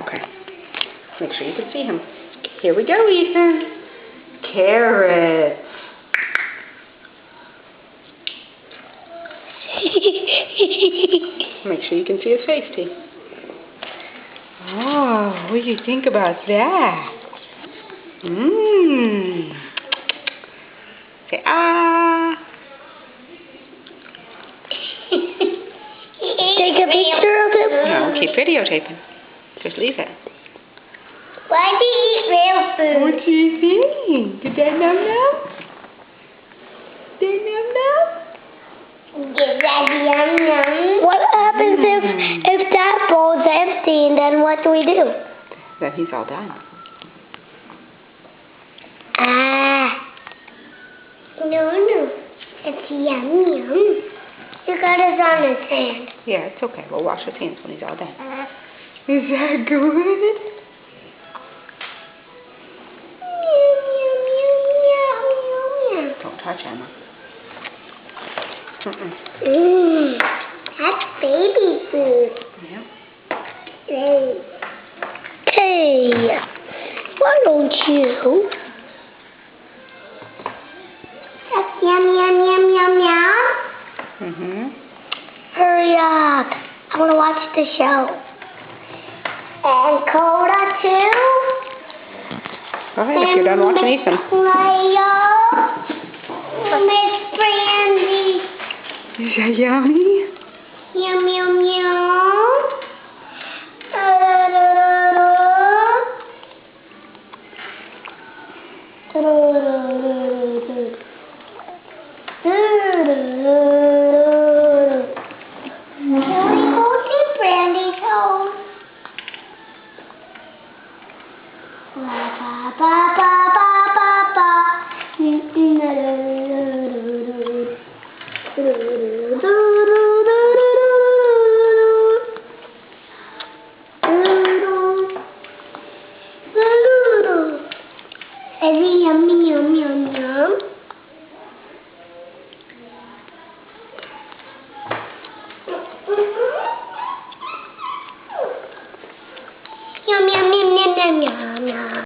Okay. Make sure you can see him. Here we go, Ethan. Carrots. Make sure you can see his face, T. Oh, what do you think about that? Mmm. Say ah. Take a picture of it? No, keep videotaping. Just leave it. Why do you eat real food? What do you think? Did that num num? Did num num? Give that yum yum. What happens if that bowl's empty, and then what do we do? Then he's all done. Ah. No. It's yum yum. You got it on his hand. Yeah, it's okay. We'll wash his hands when he's all done. Is that good? Don't touch Emma. That's baby food. Yeah. Hey, why don't you? That's yum. Hurry up. I want to watch the show. And Coda too. Go ahead if you're done watching Ethan. Miss Brandy. Is that yummy? Yum. Can we go to Brandy's home? Is it yummy, yum? Yum.